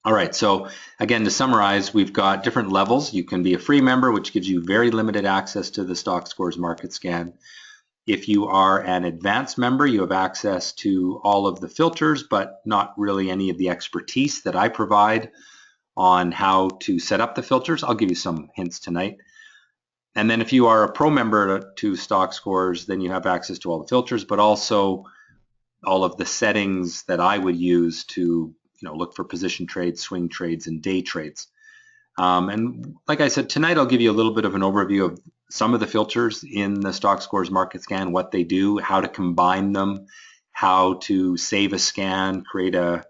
All right, so again, to summarize, we've got different levels. You can be a free member, which gives you very limited access to the Stockscores Market Scan. If you are an advanced member, you have access to all of the filters, but not really any of the expertise that I provide on how to set up the filters. I'll give you some hints tonight. And then if you are a pro member to Stockscores, then you have access to all the filters, but also all of the settings that I would use to look for position trades, swing trades, and day trades. And like I said, tonight I'll give you a little bit of an overview of some of the filters in the Stockscores Market Scan, what they do, how to combine them, how to save a scan, create a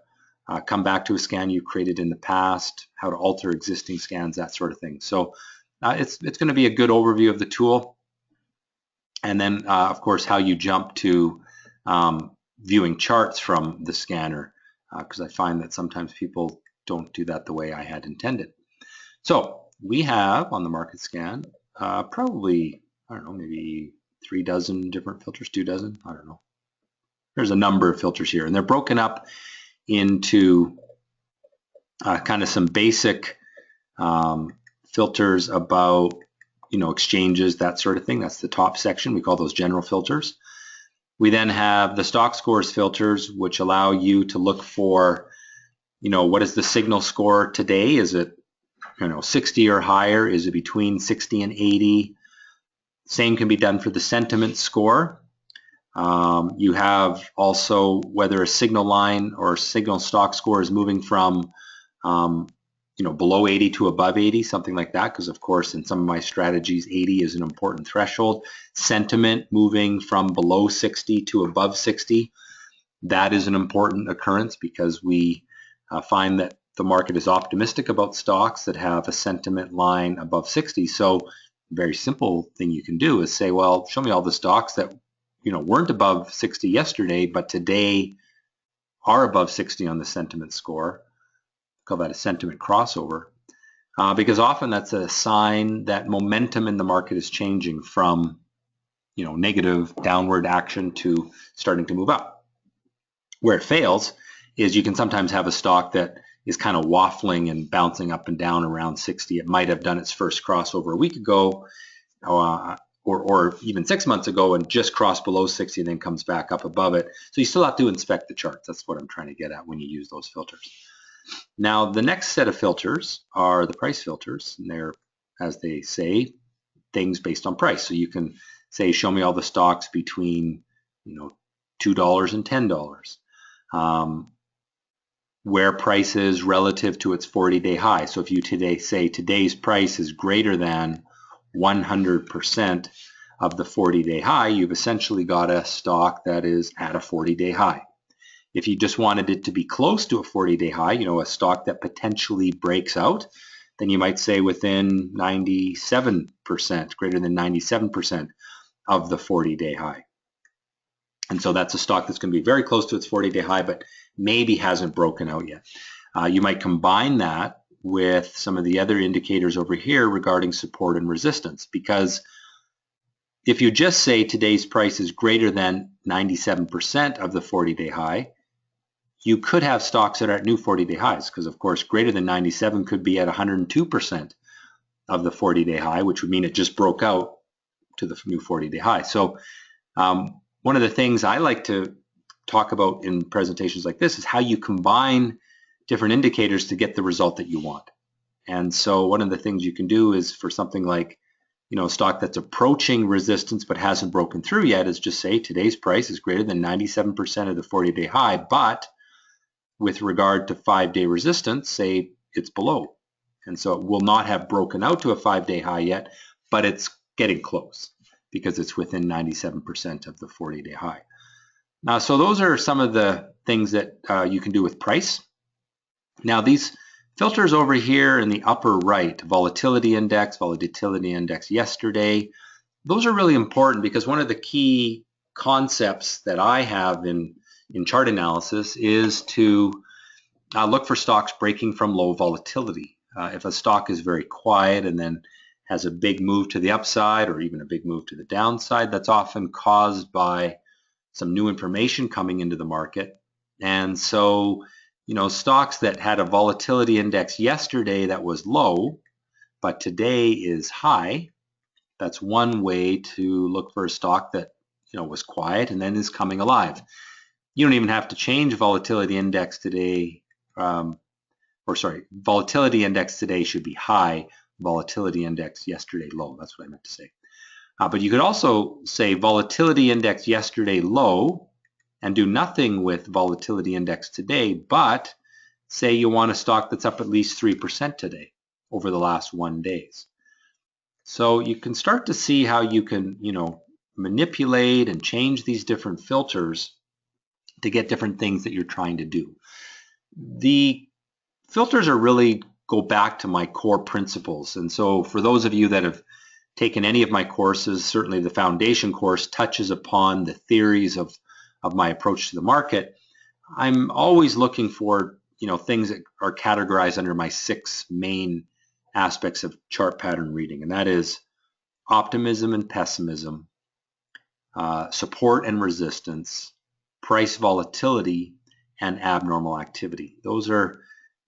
come back to a scan you created in the past, how to alter existing scans, that sort of thing. So it's going to be a good overview of the tool. And then, of course, how you jump to viewing charts from the scanner, because I find that sometimes people don't do that the way I had intended. So we have on the market scan probably, I don't know, maybe 3 dozen different filters, 2 dozen, I don't know. There's a number of filters here, and they're broken up into kind of some basic filters about exchanges, that sort of thing. That's the top section. We call those general filters. We then have the Stockscores filters, which allow you to look for, what is the signal score today? Is it 60 or higher? Is it between 60 and 80? Same can be done for the sentiment score. You have also whether a signal line or signal stock score is moving from below 80 to above 80, something like that, because of course in some of my strategies 80 is an important threshold. Sentiment moving from below 60 to above 60, that is an important occurrence because we find that the market is optimistic about stocks that have a sentiment line above 60. So a very simple thing you can do is say, well, show me all the stocks that weren't above 60 yesterday, but today are above 60 on the sentiment score. Call that a sentiment crossover, because often that's a sign that momentum in the market is changing from negative downward action to starting to move up. Where it fails is you can sometimes have a stock that is kind of waffling and bouncing up and down around 60. It might have done its first crossover a week ago or even 6 months ago and just crossed below 60 and then comes back up above it. So you still have to inspect the charts. That's what I'm trying to get at when you use those filters. Now, the next set of filters are the price filters, and they're, as they say, things based on price. So you can say, show me all the stocks between $2 and $10, where price is relative to its 40-day high. So if you today say today's price is greater than 100% of the 40-day high, you've essentially got a stock that is at a 40-day high. If you just wanted it to be close to a 40-day high, a stock that potentially breaks out, then you might say within 97%, greater than 97% of the 40-day high. And so that's a stock that's going to be very close to its 40-day high, but maybe hasn't broken out yet. You might combine that with some of the other indicators over here regarding support and resistance, because if you just say today's price is greater than 97% of the 40-day high, you could have stocks that are at new 40-day highs, because of course greater than 97 could be at 102% of the 40-day high, which would mean it just broke out to the new 40-day high. So one of the things I like to talk about in presentations like this is how you combine different indicators to get the result that you want. And so one of the things you can do is for something like a stock that's approaching resistance but hasn't broken through yet is just say today's price is greater than 97% of the 40-day high, but with regard to 5-day resistance, say it's below. And so it will not have broken out to a 5-day high yet, but it's getting close because it's within 97% of the 40-day high. So those are some of the things that you can do with price. Now these filters over here in the upper right, volatility index yesterday, those are really important because one of the key concepts that I have in chart analysis is to look for stocks breaking from low volatility. If a stock is very quiet and then has a big move to the upside or even a big move to the downside, that's often caused by some new information coming into the market. And so stocks that had a volatility index yesterday that was low, but today is high. That's one way to look for a stock that was quiet and then is coming alive. You don't even have to change volatility index today, volatility index today should be high, volatility index yesterday low. That's what I meant to say. But you could also say volatility index yesterday low and do nothing with volatility index today, but say you want a stock that's up at least 3% today over the last 1 day. So you can start to see how you can, manipulate and change these different filters to get different things that you're trying to do. The filters are really go back to my core principles. And so for those of you that have taken any of my courses, certainly the foundation course touches upon the theories of my approach to the market. I'm always looking for, things that are categorized under my 6 main aspects of chart pattern reading, and that is optimism and pessimism, support and resistance, price volatility, and abnormal activity. Those are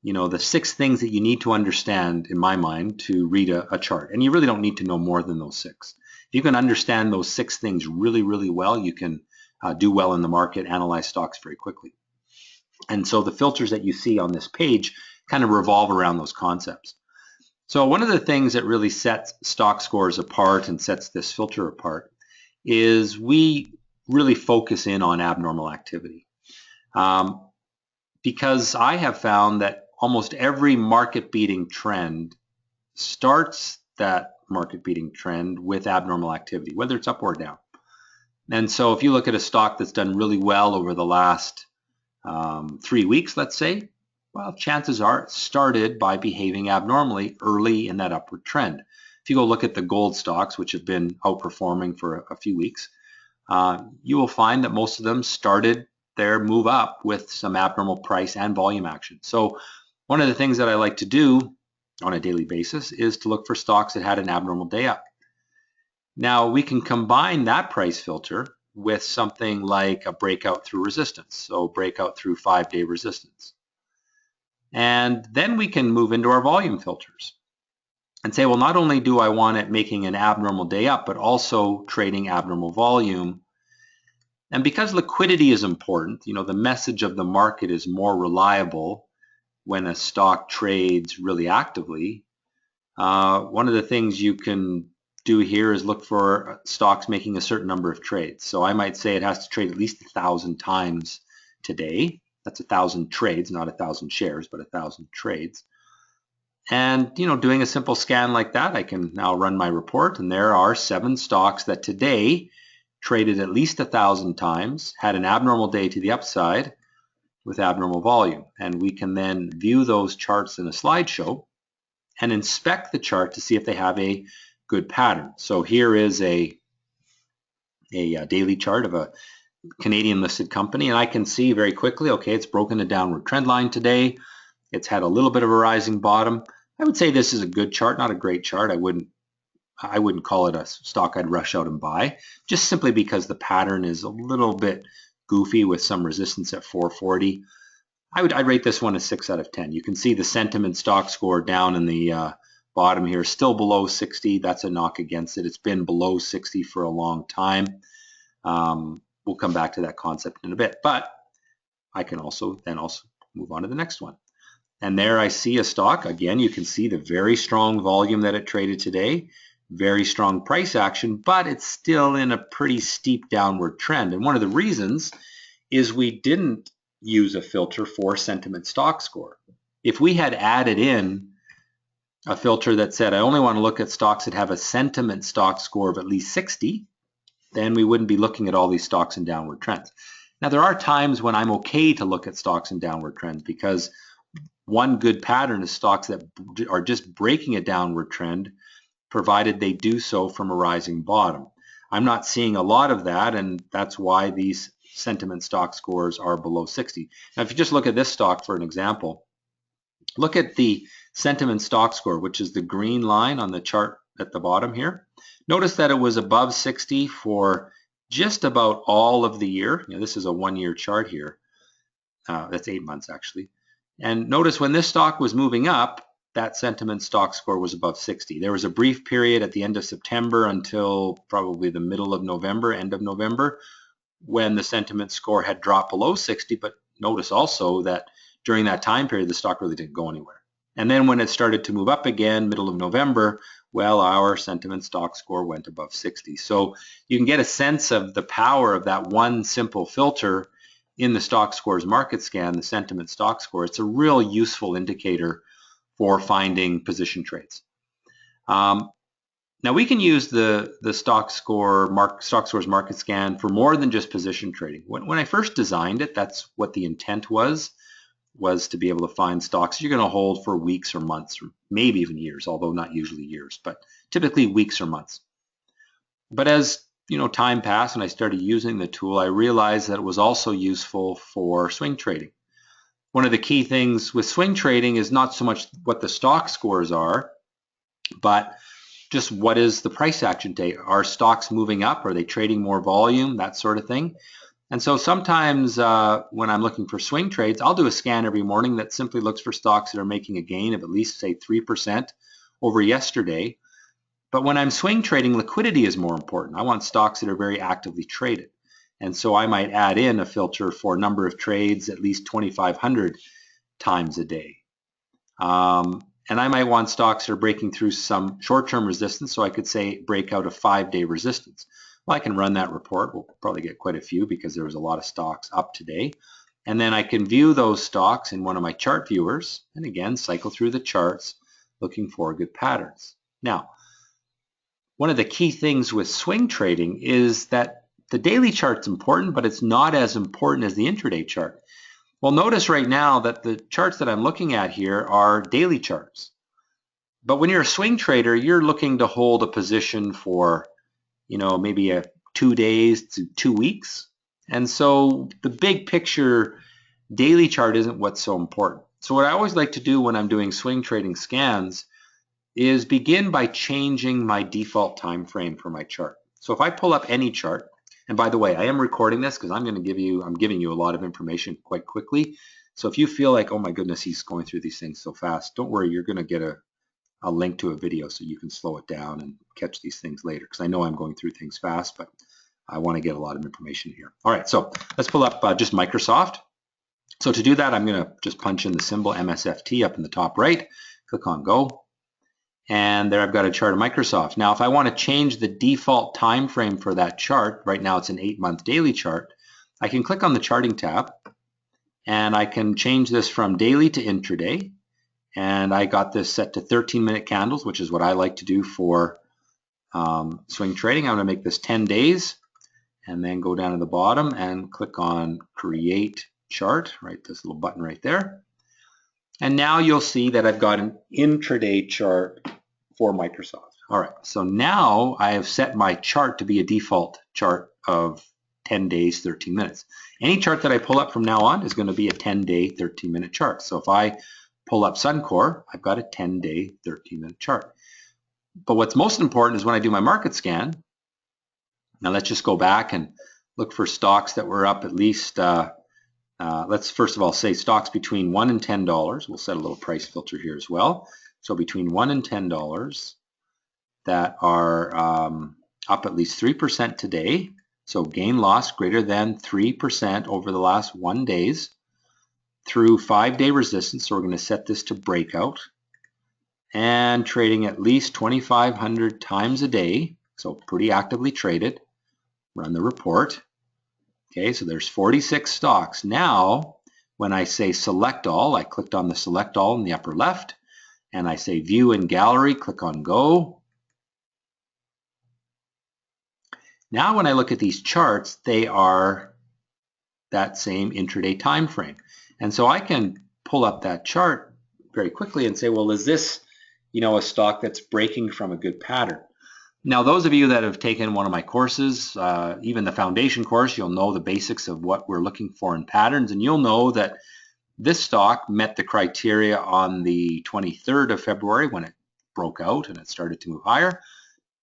the 6 things that you need to understand, in my mind, to read a chart. And you really don't need to know more than those 6. If you can understand those 6 things really, really well, you can do well in the market, analyze stocks very quickly. And so the filters that you see on this page kind of revolve around those concepts. So one of the things that really sets Stockscores apart and sets this filter apart is we really focus in on abnormal activity. Because I have found that almost every market-beating trend starts that market-beating trend with abnormal activity, whether it's up or down. And so if you look at a stock that's done really well over the last 3 weeks, let's say, well, chances are it started by behaving abnormally early in that upward trend. If you go look at the gold stocks, which have been outperforming for a few weeks, you will find that most of them started their move up with some abnormal price and volume action. So one of the things that I like to do on a daily basis is to look for stocks that had an abnormal day up. Now we can combine that price filter with something like a breakout through resistance, so breakout through 5-day resistance. And then we can move into our volume filters and say, well, not only do I want it making an abnormal day up, but also trading abnormal volume. And because liquidity is important, the message of the market is more reliable when a stock trades really actively. One of the things you can do here is look for stocks making a certain number of trades. So I might say it has to trade at least 1,000 times today. That's 1,000 trades, not 1,000 shares, but 1,000 trades. And doing a simple scan like that, I can now run my report, and there are 7 stocks that today traded at least 1,000 times, had an abnormal day to the upside with abnormal volume. And we can then view those charts in a slideshow and inspect the chart to see if they have a good pattern. So here is a daily chart of a Canadian listed company, and I can see very quickly, okay, it's broken a downward trend line today. It's had a little bit of a rising bottom. I would say this is a good chart, not a great chart. I wouldn't call it a stock I'd rush out and buy, just simply because the pattern is a little bit goofy with some resistance at 440. I'd rate this one a 6 out of 10. You can see the sentiment stock score down in the bottom here, still below 60. That's a knock against it. It's been below 60 for a long time. We'll come back to that concept in a bit, but I can also move on to the next one. And there I see a stock. Again, you can see the very strong volume that it traded today, very strong price action, but it's still in a pretty steep downward trend. And one of the reasons is we didn't use a filter for sentiment stock score. If we had added in a filter that said, I only want to look at stocks that have a sentiment stock score of at least 60, then we wouldn't be looking at all these stocks in downward trends. Now, there are times when I'm okay to look at stocks in downward trends, because one good pattern is stocks that are just breaking a downward trend, provided they do so from a rising bottom. I'm not seeing a lot of that, and that's why these sentiment stock scores are below 60. Now, if you just look at this stock for an example, look at the sentiment stock score, which is the green line on the chart at the bottom here. Notice that it was above 60 for just about all of the year. This is a 1-year chart here. That's 8 months actually. And notice when this stock was moving up, that sentiment stock score was above 60. There was a brief period at the end of September until probably the middle of November, end of November, when the sentiment score had dropped below 60, but notice also that during that time period, the stock really didn't go anywhere. And then when it started to move up again, middle of November, well, our sentiment stock score went above 60. So you can get a sense of the power of that one simple filter in the Stockscores Market Scan, the sentiment stock score. It's a real useful indicator for finding position trades. Now we can use the Stockscores Market Scan for more than just position trading. When I first designed it, that's what the intent was to be able to find stocks you're going to hold for weeks or months, or maybe even years, although not usually years, but typically weeks or months. But as time passed and I started using the tool, I realized that it was also useful for swing trading. One of the key things with swing trading is not so much what the stock scores are, but just what is the price action today? Are stocks moving up? Are they trading more volume? That sort of thing. And so sometimes when I'm looking for swing trades, I'll do a scan every morning that simply looks for stocks that are making a gain of at least, say, 3% over yesterday. But when I'm swing trading, liquidity is more important. I want stocks that are very actively traded. And so I might add in a filter for number of trades at least 2,500 times a day. And I might want stocks that are breaking through some short-term resistance, so I could say break out a 5-day resistance. Well, I can run that report. We'll probably get quite a few because there was a lot of stocks up today. And then I can view those stocks in one of my chart viewers, and again, cycle through the charts looking for good patterns. Now, one of the key things with swing trading is that the daily chart's important, but it's not as important as the intraday chart. Well, notice right now that the charts that I'm looking at here are daily charts. But when you're a swing trader, you're looking to hold a position for, maybe 2 days to 2 weeks. And so the big picture daily chart isn't what's so important. So what I always like to do when I'm doing swing trading scans is begin by changing my default time frame for my chart. So if I pull up any chart, and by the way, I am recording this because I'm giving you a lot of information quite quickly. So if you feel like, oh my goodness, he's going through these things so fast, don't worry, you're going to get a link to a video so you can slow it down and catch these things later, because I know I'm going through things fast, but I want to get a lot of information here. All right, so let's pull up just Microsoft. So to do that, I'm going to just punch in the symbol MSFT up in the top right, click on Go. And there I've got a chart of Microsoft. Now, if I want to change the default time frame for that chart, right now it's an 8-month daily chart, I can click on the charting tab and I can change this from daily to intraday. And I got this set to 13-minute candles, which is what I like to do for swing trading. I'm going to make this 10 days and then go down to the bottom and click on Create Chart, right? This little button right there. And now you'll see that I've got an intraday chart for Microsoft. All right, so now I have set my chart to be a default chart of 10 days, 13 minutes. Any chart that I pull up from now on is going to be a 10-day, 13-minute chart. So if I pull up Suncor, I've got a 10-day, 13-minute chart. But what's most important is when I do my market scan. Now let's just go back and look for stocks that were up at least, let's first of all say stocks between $1 and $10. We'll set a little price filter here as well. So between $1 and $10 that are up at least 3% today. So gain loss greater than 3% over the last 1 days through 5-day resistance. So we're going to set this to breakout and trading at least 2,500 times a day. So pretty actively traded. Run the report. Okay, so there's 46 stocks. Now, when I say select all, I clicked on the select all in the upper left, and I say view in gallery, click on go. Now when I look at these charts, they are that same intraday time frame. And so I can pull up that chart very quickly and say, well, is this, a stock that's breaking from a good pattern? Now, those of you that have taken one of my courses, even the foundation course, you'll know the basics of what we're looking for in patterns, and you'll know that this stock met the criteria on the 23rd of February when it broke out and it started to move higher,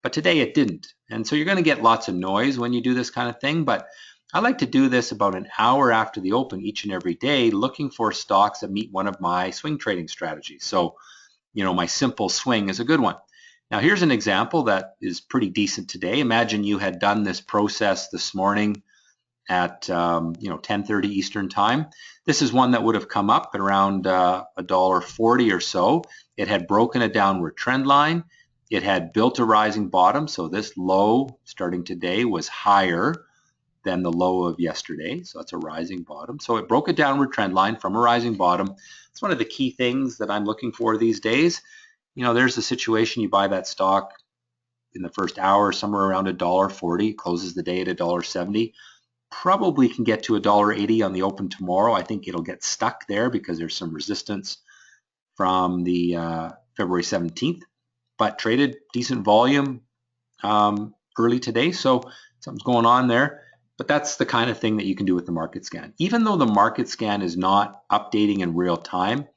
but today it didn't. And so you're going to get lots of noise when you do this kind of thing, but I like to do this about an hour after the open each and every day, looking for stocks that meet one of my swing trading strategies. So, my simple swing is a good one. Now, here's an example that is pretty decent today. Imagine you had done this process this morning at 10:30 Eastern time. This is one that would have come up at around $1.40 or so. It had broken a downward trend line. It had built a rising bottom, so this low starting today was higher than the low of yesterday, so that's a rising bottom. So it broke a downward trend line from a rising bottom. It's one of the key things that I'm looking for these days. There's a situation, you buy that stock in the first hour somewhere around $1.40, closes the day at $1.70. Probably can get to $1.80 on the open tomorrow. I think it'll get stuck there because there's some resistance from the February 17th, but traded decent volume early today, so something's going on there. But that's the kind of thing that you can do with the market scan. Even though the market scan is not updating in real time,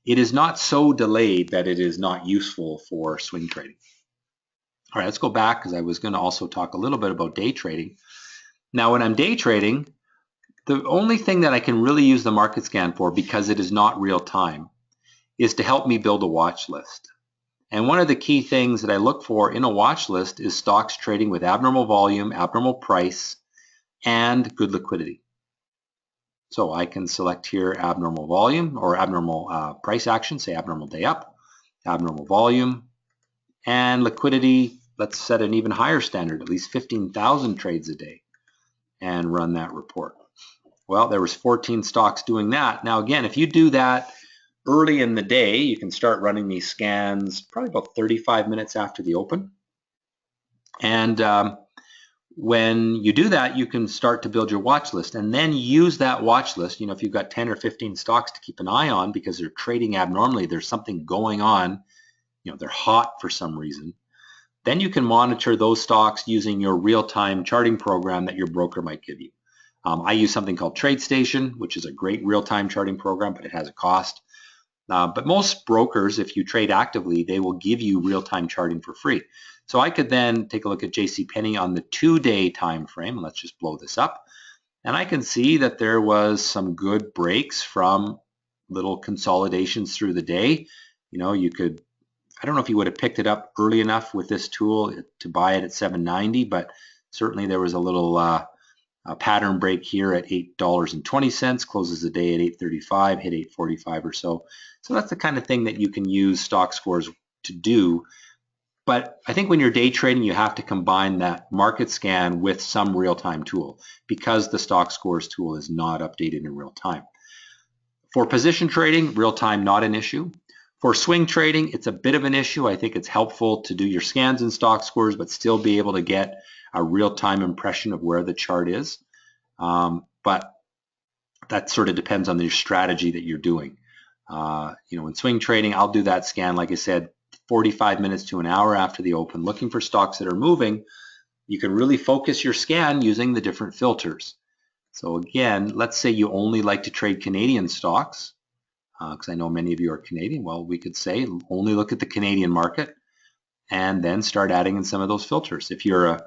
it is not so delayed that it is not useful for swing trading. All right, let's go back because I was going to also talk a little bit about day trading. Now, when I'm day trading, the only thing that I can really use the market scan for, because it is not real time, is to help me build a watch list. And one of the key things that I look for in a watch list is stocks trading with abnormal volume, abnormal price, and good liquidity. So I can select here abnormal volume or abnormal price action, say abnormal day up, abnormal volume, and liquidity. Let's set an even higher standard, at least 15,000 trades a day, and run that report. Well, there was 14 stocks doing that. Now again, if you do that early in the day, you can start running these scans probably about 35 minutes after the open. And when you do that, you can start to build your watch list and then use that watch list. If you've got 10 or 15 stocks to keep an eye on because they're trading abnormally, there's something going on, they're hot for some reason, then you can monitor those stocks using your real-time charting program that your broker might give you. I use something called TradeStation, which is a great real-time charting program, but it has a cost. But most brokers, if you trade actively, they will give you real-time charting for free. So I could then take a look at JCPenney on the 2-day time frame. Let's just blow this up. And I can see that there was some good breaks from little consolidations through the day. You could, I don't know if you would have picked it up early enough with this tool to buy it at $7.90, but certainly there was a little pattern break here at $8.20, closes the day at $8.35, hit $8.45 or so. So that's the kind of thing that you can use Stockscores to do. But I think when you're day trading, you have to combine that market scan with some real-time tool because the Stockscores tool is not updated in real time. For position trading, real time not an issue. For swing trading, it's a bit of an issue. I think it's helpful to do your scans in Stockscores, but still be able to get a real-time impression of where the chart is. But that sort of depends on your strategy that you're doing. In swing trading, I'll do that scan, like I said, 45 minutes to an hour after the open, looking for stocks that are moving. You can really focus your scan using the different filters. So again, let's say you only like to trade Canadian stocks, because I know many of you are Canadian. Well, we could say only look at the Canadian market and then start adding in some of those filters. If you're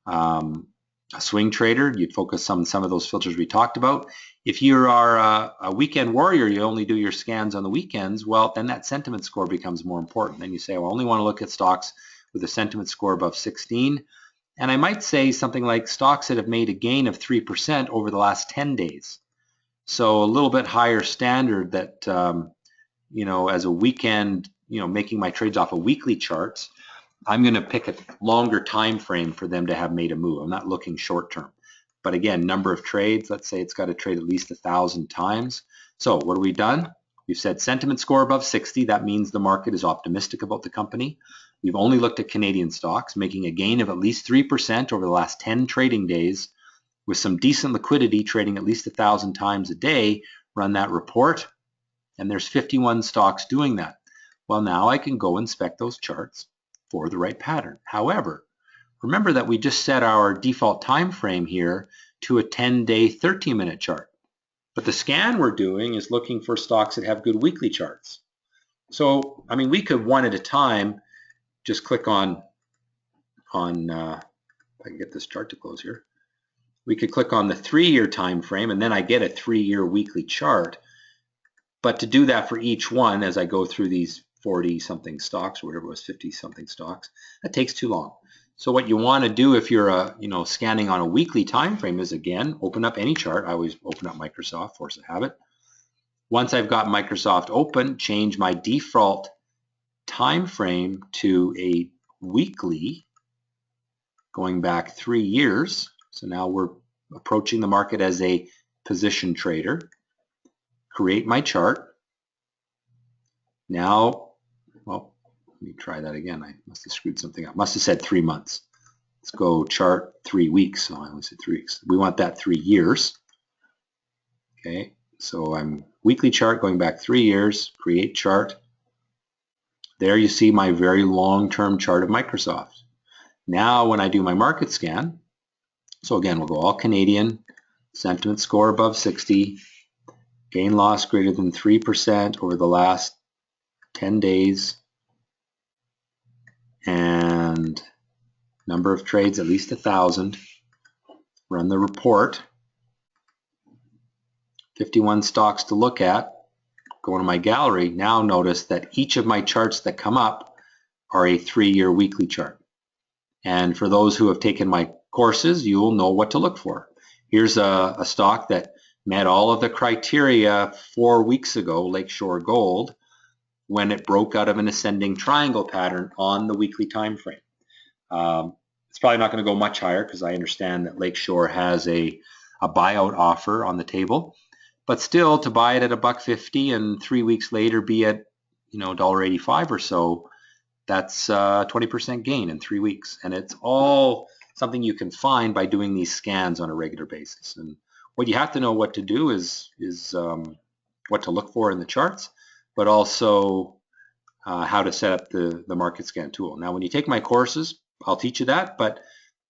a swing trader, you'd focus on some of those filters we talked about. If you are a weekend warrior, you only do your scans on the weekends, well, then that sentiment score becomes more important. Then you say, well, I only want to look at stocks with a sentiment score above 16. And I might say something like stocks that have made a gain of 3% over the last 10 days. So a little bit higher standard that, as a weekend, making my trades off of weekly charts, I'm going to pick a longer time frame for them to have made a move. I'm not looking short term. But again, number of trades, let's say it's got to trade at least 1,000 times. So what have we done? We've said sentiment score above 60. That means the market is optimistic about the company. We've only looked at Canadian stocks, making a gain of at least 3% over the last 10 trading days with some decent liquidity, trading at least 1,000 times a day. Run that report, and there's 51 stocks doing that. Well, now I can go inspect those charts for the right pattern. However, remember that we just set our default time frame here to a 10-day, 13-minute chart. But the scan we're doing is looking for stocks that have good weekly charts. So, we could one at a time just click on if I can get this chart to close here. we could click on the 3-year time frame, and then I get a 3-year weekly chart. But to do that for each one, as I go through these 40-something stocks, or whatever it was, 50-something stocks, that takes too long. So what you want to do if you're scanning on a weekly time frame is, again, open up any chart. I always open up Microsoft, force of habit. Once I've got Microsoft open, change my default time frame to a weekly, going back 3 years. So now we're approaching the market as a position trader. Create my chart. Now, well, let me try that again. I must have screwed something up. Must have said 3 months. Let's go chart 3 weeks. So I only said 3 weeks. We want that 3 years. Okay, so I'm weekly chart going back 3 years, create chart. There you see my very long-term chart of Microsoft. Now when I do my market scan, so again, we'll go all Canadian, sentiment score above 60, gain loss greater than 3% over the last 10 days, and number of trades at least 1,000. Run the report. 51 stocks to look at. Go into my gallery. Now notice that each of my charts that come up are a 3-year weekly chart. And for those who have taken my courses, you will know what to look for. Here's a stock that met all of the criteria 4 weeks ago, Lakeshore Gold, when it broke out of an ascending triangle pattern on the weekly time frame. It's probably not going to go much higher because I understand that Lakeshore has a buyout offer on the table. But still, to buy it at $1.50 and 3 weeks later be at $1.85 or so, that's 20% gain in 3 weeks. And it's all something you can find by doing these scans on a regular basis. And what you have to know what to do is what to look for in the charts, but also how to set up the market scan tool. Now, when you take my courses, I'll teach you that, but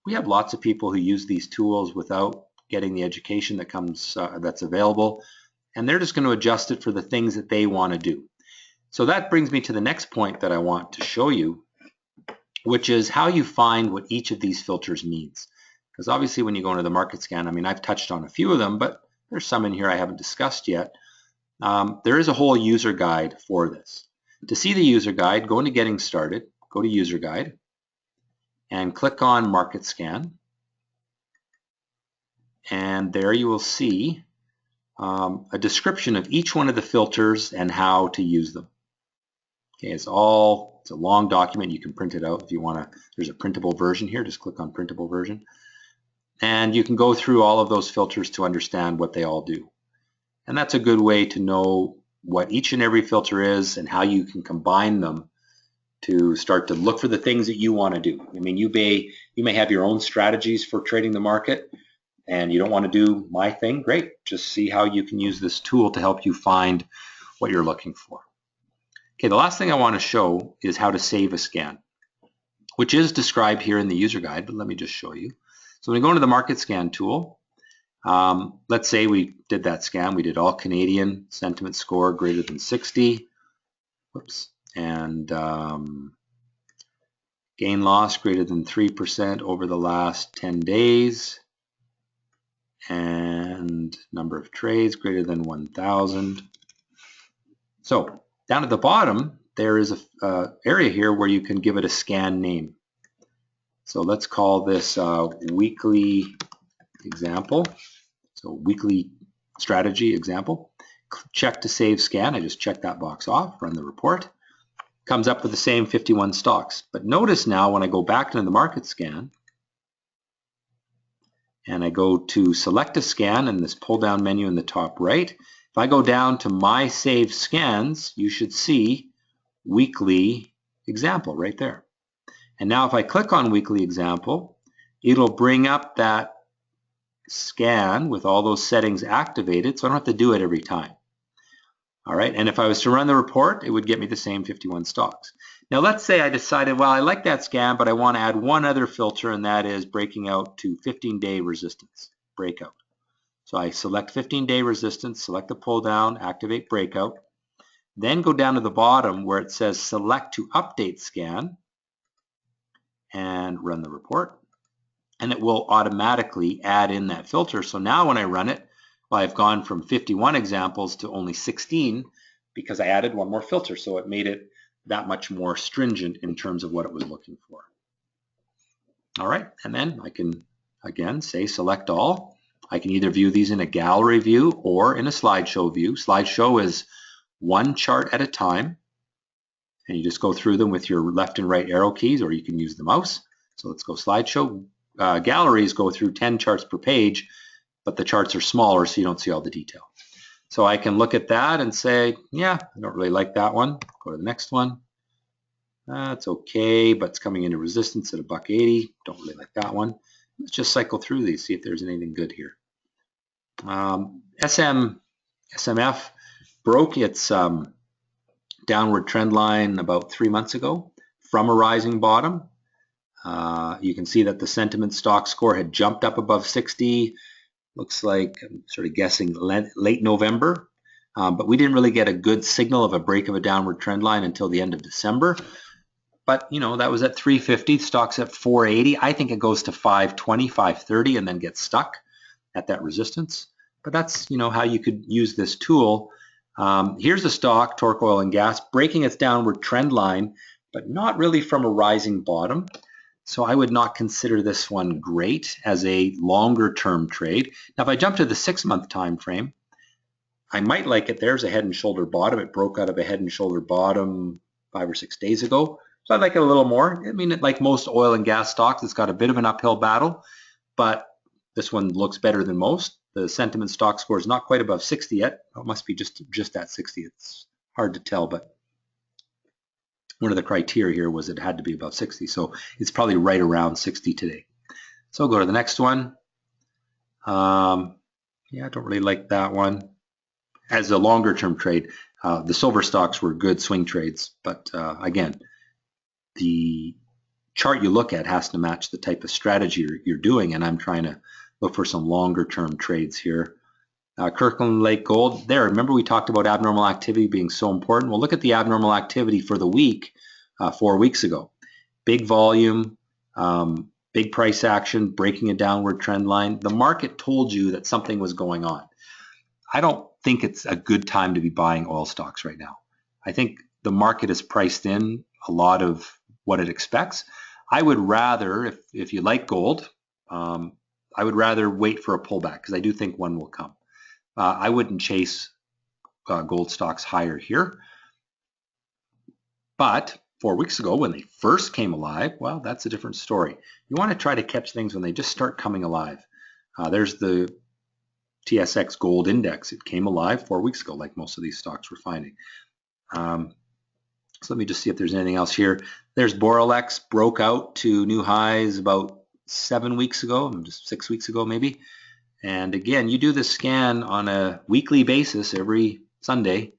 we have lots of people who use these tools without getting the education that comes that's available, and they're just going to adjust it for the things that they want to do. So that brings me to the next point that I want to show you, which is how you find what each of these filters means. Because obviously when you go into the market scan, I mean, I've touched on a few of them, but there's some in here I haven't discussed yet. There is a whole user guide for this. To see the user guide, go into Getting Started, go to User Guide, and click on Market Scan. And there you will see a description of each one of the filters and how to use them. Okay, it's a long document. You can print it out if you want to. There's a printable version here. Just click on printable version. And you can go through all of those filters to understand what they all do. And that's a good way to know what each and every filter is and how you can combine them to start to look for the things that you want to do. I mean, you may have your own strategies for trading the market, and you don't want to do my thing. Great. Just see how you can use this tool to help you find what you're looking for. Okay, the last thing I want to show is how to save a scan, which is described here in the user guide, but let me just show you. So when we go into the market scan tool, let's say we did that scan. We did all Canadian, sentiment score greater than 60. Whoops. And gain loss greater than 3% over the last 10 days. And number of trades greater than 1,000. So down at the bottom, there is a area here where you can give it a scan name. So let's call this weekly example. So weekly strategy example. Check to save scan. I just check that box off, run the report. Comes up with the same 51 stocks. But notice now when I go back into the market scan, and I go to select a scan in this pull down menu in the top right, if I go down to my saved scans, you should see weekly example right there. And now if I click on weekly example, it'll bring up that scan with all those settings activated, so I don't have to do it every time. All right, and if I was to run the report, it would get me the same 51 stocks. Now let's say I decided, well, I like that scan, but I want to add one other filter, and that is breaking out to 15-day resistance, breakout. So I select 15-day resistance, select the pull down, activate breakout, then go down to the bottom where it says select to update scan and run the report. and it will automatically add in that filter. So now when I run it, well, I've gone from 51 examples to only 16 because I added one more filter. So it made it that much more stringent in terms of what it was looking for. All right, and then I can, again, say select all. I can either view these in a gallery view or in a slideshow view. Slideshow is one chart at a time, and you just go through them with your left and right arrow keys, or you can use the mouse. So let's go slideshow. Galleries go through 10 charts per page, but the charts are smaller, so you don't see all the detail. So I can look at that and say, yeah, I don't really like that one. Go to the next one. That's okay, but it's coming into resistance at $1.80. Don't really like that one. Let's just cycle through these, see if there's anything good here. SMF broke its downward trend line about 3 months ago from a rising bottom. You can see that the sentiment stock score had jumped up above 60. Looks like, I'm sort of guessing, late November. But we didn't really get a good signal of a break of a downward trend line until the end of December. But, you know, that was at 350, stock's at 480. I think it goes to 520, 530, and then gets stuck at that resistance. But that's, you know, how you could use this tool. Here's a stock, Torque Oil and Gas, breaking its downward trend line, but not really from a rising bottom. So I would not consider this one great as a longer term trade. Now, if I jump to the 6-month time frame, I might like it. There's a head and shoulder bottom. It broke out of a head and shoulder bottom 5 or 6 days ago. So I'd like it a little more. I mean, like most oil and gas stocks, it's got a bit of an uphill battle, but this one looks better than most. The sentiment stock score is not quite above 60 yet. It must be just at 60. It's hard to tell, but one of the criteria here was it had to be above 60. So it's probably right around 60 today. So I'll go to the next one. Yeah, I don't really like that one. As a longer term trade, the silver stocks were good swing trades, but again, the chart you look at has to match the type of strategy you're doing, and I'm trying to look for some longer term trades here. Kirkland Lake Gold, there, remember we talked about abnormal activity being so important? Well, look at the abnormal activity for the week 4 weeks ago. Big volume, big price action, breaking a downward trend line. The market told you that something was going on. I don't think it's a good time to be buying oil stocks right now. I think the market has priced in a lot of what it expects. I would rather, if you like gold, I would rather wait for a pullback because I do think one will come. I wouldn't chase gold stocks higher here. But 4 weeks ago when they first came alive, well, that's a different story. You want to try to catch things when they just start coming alive. There's the TSX Gold Index. It came alive 4 weeks ago, like most of these stocks we're finding. So let me just see if there's anything else here. There's Boralex, broke out to new highs about 7 weeks ago, just 6 weeks ago maybe. And again, you do this scan on a weekly basis every Sunday.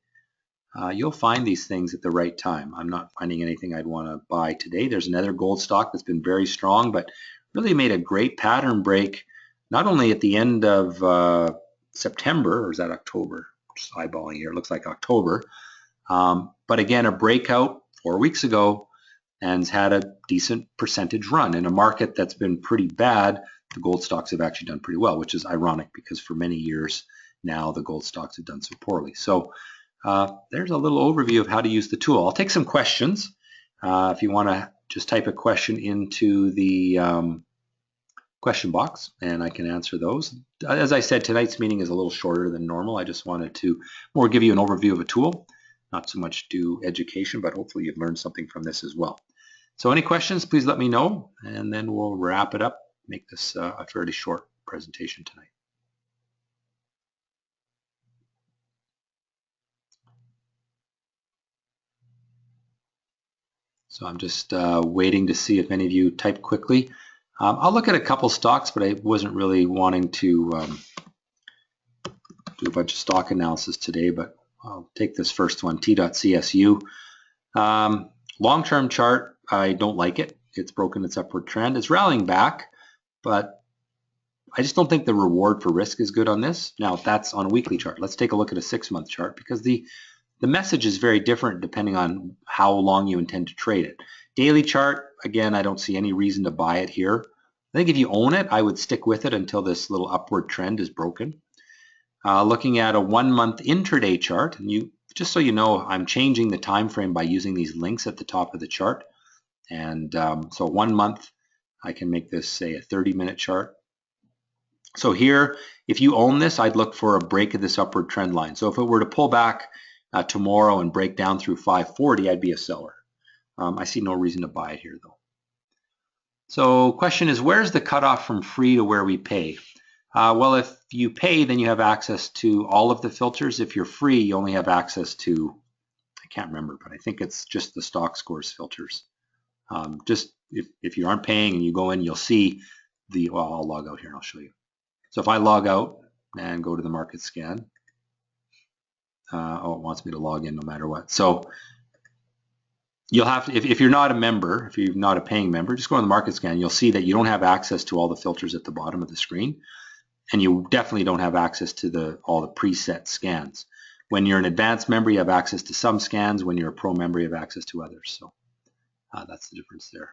You'll find these things at the right time. I'm not finding anything I'd want to buy today. There's another gold stock that's been very strong, but really made a great pattern break, not only at the end of September, or is that October? Just eyeballing here, it looks like October. But again, a breakout 4 weeks ago and has had a decent percentage run in a market that's been pretty bad. The gold stocks have actually done pretty well, which is ironic because for many years now the gold stocks have done so poorly. So there's a little overview of how to use the tool. I'll take some questions. If you want to just type a question into the question box and I can answer those. As I said, tonight's meeting is a little shorter than normal. I just wanted to more give you an overview of a tool, not so much do education, but hopefully you've learned something from this as well. So any questions, please let me know, and then we'll wrap it up, make this a fairly short presentation tonight. So I'm just waiting to see if any of you type quickly. I'll look at a couple stocks, but I wasn't really wanting to do a bunch of stock analysis today, but I'll take this first one, T.CSU. Long-term chart, I don't like it. It's broken its upward trend. It's rallying back, but I just don't think the reward for risk is good on this. Now, that's on a weekly chart. Let's take a look at a 6-month chart because the message is very different depending on how long you intend to trade it. Daily chart, again, I don't see any reason to buy it here. I think if you own it, I would stick with it until this little upward trend is broken. Looking at a 1 month intraday chart, and just so you know, I'm changing the time frame by using these links at the top of the chart. And so 1 month, I can make this, say, a 30-minute chart. So here, if you own this, I'd look for a break of this upward trend line. So if it were to pull back tomorrow and break down through 540, I'd be a seller. I see no reason to buy it here, though. So question is, where's the cutoff from free to where we pay? Well, if you pay, then you have access to all of the filters. If you're free, you only have access to, I can't remember, but I think it's just the Stockscores filters. Just if you aren't paying and you go in, you'll see the, well, I'll log out here and I'll show you. So if I log out and go to the market scan, oh, it wants me to log in no matter what. So you'll have to, if you're not a member, if you're not a paying member, just go on the market scan. You'll see that you don't have access to all the filters at the bottom of the screen, and you definitely don't have access to all the preset scans. When you're an advanced member, you have access to some scans. When you're a pro member, you have access to others. So that's the difference there.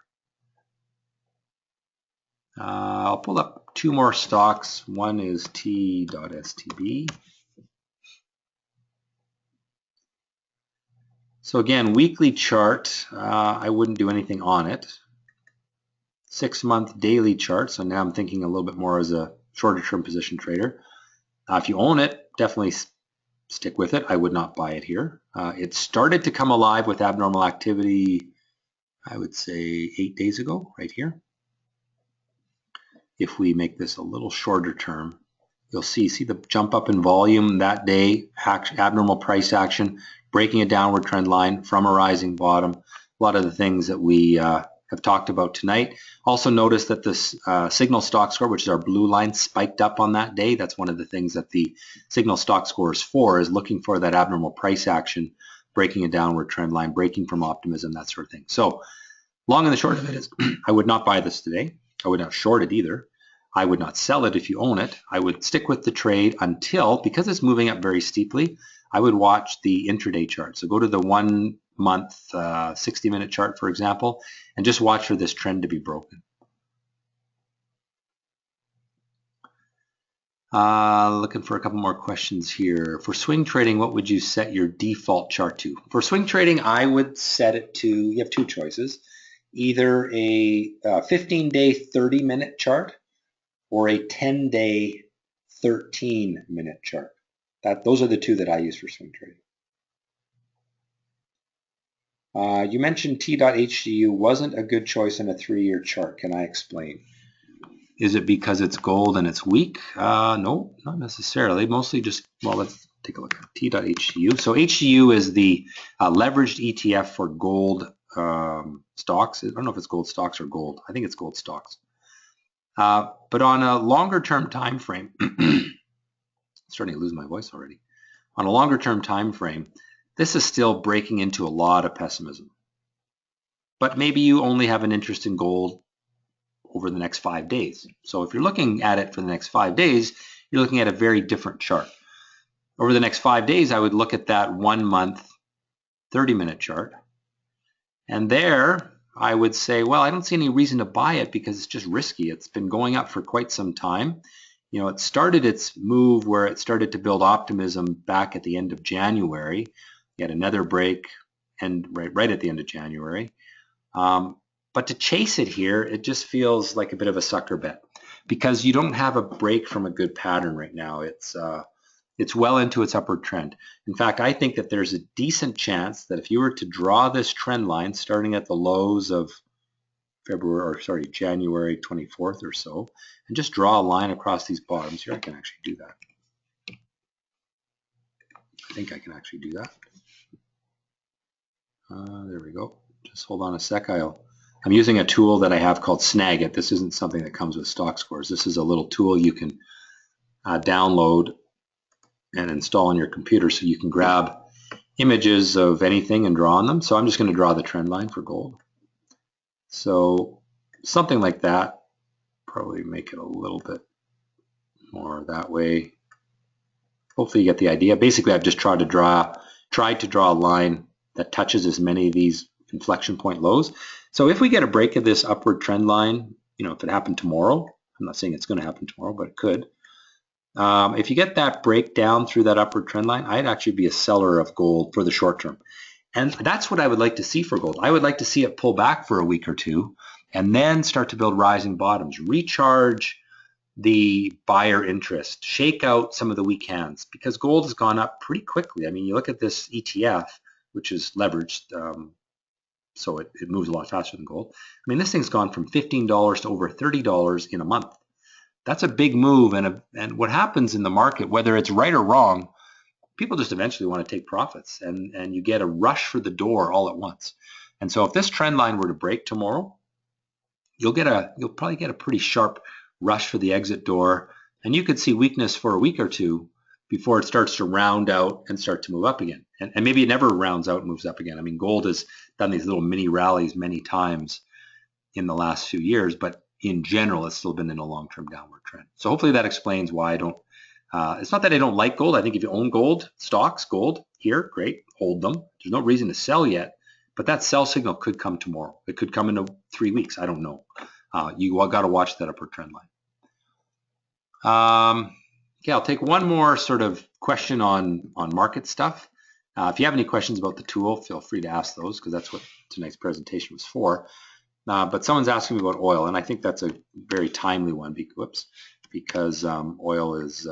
I'll pull up 2 more stocks. One is T.STB. So again, weekly chart, I wouldn't do anything on it. 6-month daily chart, so now I'm thinking a little bit more as a shorter term position trader. If you own it, definitely stick with it. I would not buy it here. It started to come alive with abnormal activity, I would say 8 days ago, right here. If we make this a little shorter term, you'll see the jump up in volume that day, abnormal price action, breaking a downward trend line from a rising bottom. A lot of the things that we have talked about tonight. Also notice that this signal stock score, which is our blue line, spiked up on that day. That's one of the things that the signal stock score is for, is looking for that abnormal price action, breaking a downward trend line, breaking from optimism, that sort of thing. So long and the short of it is I would not buy this today. I would not short it either. I would not sell it if you own it. I would stick with the trade until, because it's moving up very steeply, I would watch the intraday chart. So go to the 1 month 60-minute chart, for example, and just watch for this trend to be broken. Looking for a couple more questions here. For swing trading, what would you set your default chart to? For swing trading, I would set it to, you have 2 choices, either a 15-day 30-minute chart or a 10-day 13-minute chart. Those are the 2 that I use for swing trading. You mentioned T.HGU wasn't a good choice in a 3-year chart. Can I explain? Is it because it's gold and it's weak? No, not necessarily. Mostly just, well, let's take a look at T.HGU. So HGU is the leveraged ETF for gold stocks. I don't know if it's gold stocks or gold. I think it's gold stocks. But on a longer term time frame, starting to lose my voice already. On a longer term time frame, this is still breaking into a lot of pessimism. But maybe you only have an interest in gold over the next 5 days. So if you're looking at it for the next 5 days, you're looking at a very different chart. Over the next 5 days, I would look at that 1 month 30-minute chart. And there, I would say, well, I don't see any reason to buy it because it's just risky. It's been going up for quite some time. You know, it started its move where it started to build optimism back at the end of January. You had another break and right at the end of January. But to chase it here, it just feels like a bit of a sucker bet because you don't have a break from a good pattern right now. It's well into its upward trend. In fact, I think that there's a decent chance that if you were to draw this trend line starting at the lows of January 24th or so, and just draw a line across these bottoms here, I can actually do that. I think I can actually do that. There we go. Just hold on a sec. I'm using a tool that I have called Snagit. This isn't something that comes with Stockscores. This is a little tool you can download and install on your computer so you can grab images of anything and draw on them. So I'm just going to draw the trend line for gold. So something like that, probably make it a little bit more that way. Hopefully you get the idea. Basically, I've just tried to draw a line that touches as many of these inflection point lows. So if we get a break of this upward trend line if it happened tomorrow, I'm not saying it's going to happen tomorrow, but it could. If you get that breakdown through that upward trend line, I'd actually be a seller of gold for the short term. And that's what I would like to see for gold. I would like to see it pull back for a week or two and then start to build rising bottoms, recharge the buyer interest, shake out some of the weak hands, because gold has gone up pretty quickly. I mean, you look at this ETF, which is leveraged, so it moves a lot faster than gold. I mean, this thing's gone from $15 to over $30 in a month. That's a big move, and what happens in the market, whether it's right or wrong, people just eventually want to take profits, and you get a rush for the door all at once. And so if this trend line were to break tomorrow, you'll probably get a pretty sharp rush for the exit door, and you could see weakness for a week or two before it starts to round out and start to move up again. And maybe it never rounds out and moves up again. I mean, gold has done these little mini rallies many times in the last few years, but in general, it's still been in a long-term downward trend. So hopefully that explains why I don't, it's not that I don't like gold. I think if you own gold, stocks, gold here, great, hold them. There's no reason to sell yet, but that sell signal could come tomorrow. It could come in 3 weeks. I don't know. You got to watch that upward trend line. Okay, I'll take one more sort of question on market stuff. If you have any questions about the tool, feel free to ask those, because that's what tonight's presentation was for. But someone's asking me about oil, and I think that's a very timely one. Because oil is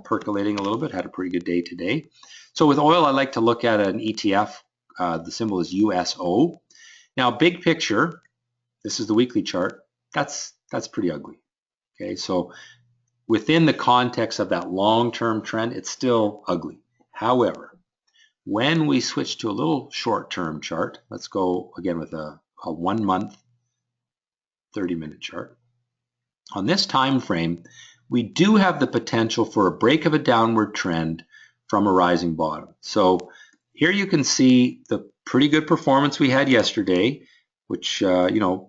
percolating a little bit. Had a pretty good day today. So with oil, I like to look at an ETF. The symbol is USO. Now, big picture, this is the weekly chart. That's pretty ugly. Okay, so within the context of that long-term trend, it's still ugly. However, when we switch to a little short-term chart, let's go again with a 1 month, 30-minute chart. On this time frame, we do have the potential for a break of a downward trend from a rising bottom. So here you can see the pretty good performance we had yesterday, which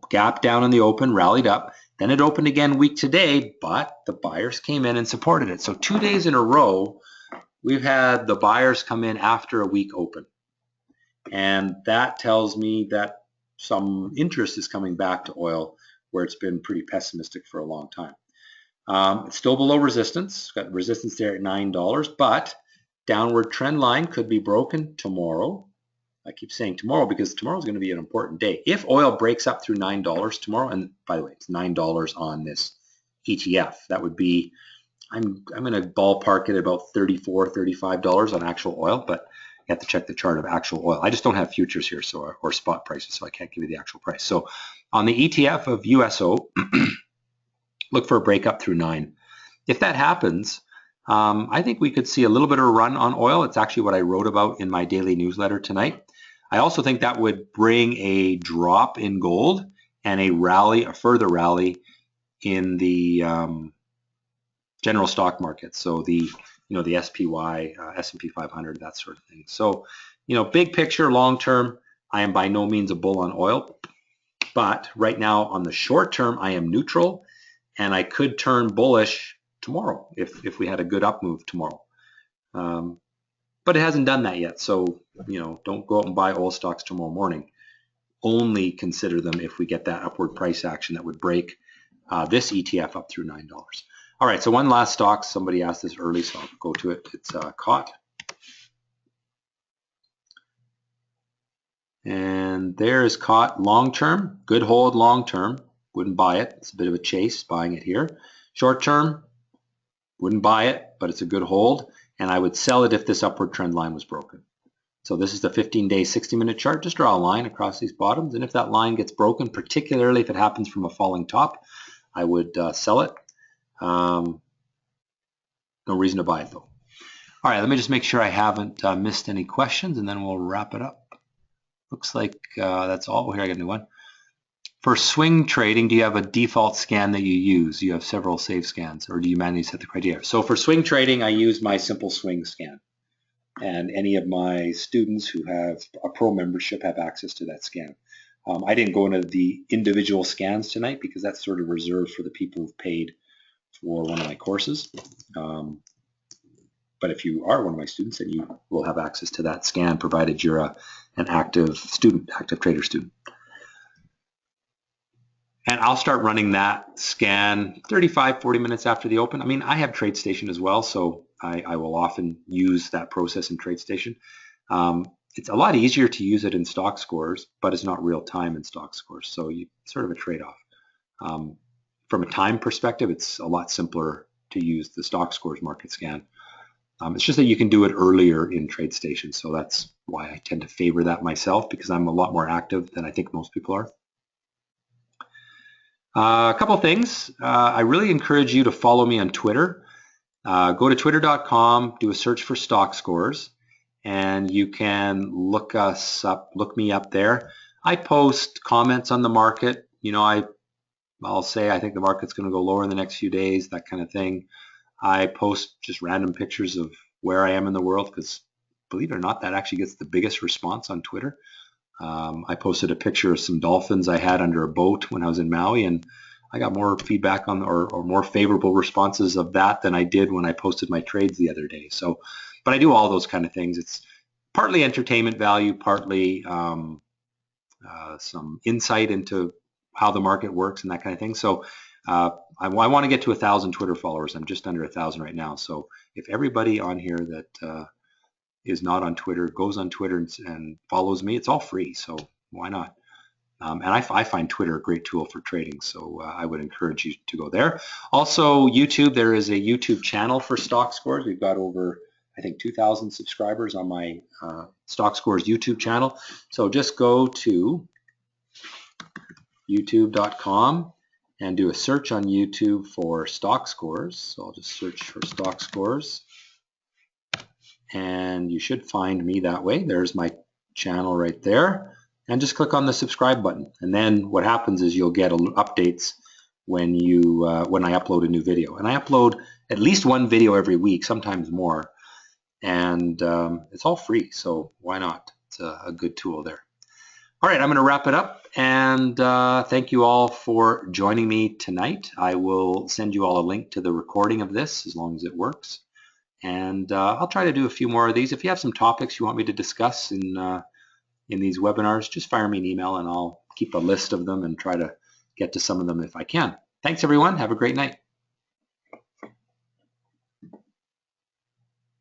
gapped down in the open, rallied up. Then it opened again week today, but the buyers came in and supported it. So 2 days in a row, we've had the buyers come in after a week open. And that tells me that some interest is coming back to oil, where it's been pretty pessimistic for a long time. It's still below resistance. It's got resistance there at $9, but downward trend line could be broken tomorrow. I keep saying tomorrow because tomorrow is going to be an important day. If oil breaks up through $9 tomorrow, and by the way, it's $9 on this ETF, that would be, I'm going to ballpark it about $34, $35 on actual oil, but you have to check the chart of actual oil. I just don't have futures here, or spot prices, so I can't give you the actual price. So on the ETF of USO, look for a breakup through 9. If that happens, I think we could see a little bit of a run on oil. It's actually what I wrote about in my daily newsletter tonight. I also think that would bring a drop in gold and a further rally in the general stock market. So the SPY, S&P 500, that sort of thing. So, big picture, long term, I am by no means a bull on oil, but right now on the short term, I am neutral, and I could turn bullish tomorrow if we had a good up move tomorrow. But it hasn't done that yet, so don't go out and buy oil stocks tomorrow morning. Only consider them if we get that upward price action that would break this ETF up through $9. All right, so one last stock. Somebody asked this early, so I'll go to it. It's COT. And there is COT long-term. Good hold long-term. Wouldn't buy it. It's a bit of a chase buying it here. Short-term, wouldn't buy it, but it's a good hold. And I would sell it if this upward trend line was broken. So this is the 15-day, 60-minute chart. Just draw a line across these bottoms. And if that line gets broken, particularly if it happens from a falling top, I would sell it. No reason to buy it though. All right, let me just make sure I haven't missed any questions, and then we'll wrap it up. Looks like that's all. Here, I got a new one. For swing trading, do you have a default scan that you use? Do you have several save scans, or do you manually set the criteria? So for swing trading, I use my simple swing scan. And any of my students who have a pro membership have access to that scan. I didn't go into the individual scans tonight because that's sort of reserved for the people who've paid for one of my courses. But if you are one of my students, then you will have access to that scan, provided you're an active student, active trader student. And I'll start running that scan 35, 40 minutes after the open. I mean, I have TradeStation as well, so I will often use that process in TradeStation. It's a lot easier to use it in Stockscores, but it's not real time in Stockscores, so sort of a trade-off. From a time perspective, it's a lot simpler to use the Stockscores Market Scan. It's just that you can do it earlier in TradeStation, so that's why I tend to favor that myself, because I'm a lot more active than I think most people are. A couple of things. I really encourage you to follow me on Twitter. Go to twitter.com, do a search for Stockscores, and you can look me up there. I post comments on the market. You know, I'll say I think the market's going to go lower in the next few days, that kind of thing. I post just random pictures of where I am in the world because, believe it or not, that actually gets the biggest response on Twitter. I posted a picture of some dolphins I had under a boat when I was in Maui, and I got more feedback on or more favorable responses of that than I did when I posted my trades the other day. So, but I do all those kind of things. It's partly entertainment value, partly some insight into how the market works and that kind of thing. So I want to get to 1,000 Twitter followers. I'm just under 1,000 right now. So if everybody on here that is not on Twitter goes on Twitter and follows me, it's all free. So why not? And I find Twitter a great tool for trading, so I would encourage you to go there. Also, YouTube, there is a YouTube channel for Stockscores. We've got over, I think, 2,000 subscribers on my Stockscores YouTube channel. So just go to youtube.com and do a search on YouTube for Stockscores. So I'll just search for Stockscores, and you should find me that way. There's my channel right there. And just click on the subscribe button, and then what happens is you'll get updates when I upload a new video. And I upload at least one video every week, sometimes more, and it's all free, so why not? It's a good tool there. All right, I'm going to wrap it up, and thank you all for joining me tonight. I will send you all a link to the recording of this as long as it works, and I'll try to do a few more of these. If you have some topics you want me to discuss in these webinars, just fire me an email and I'll keep a list of them and try to get to some of them if I can. Thanks everyone. Have a great night.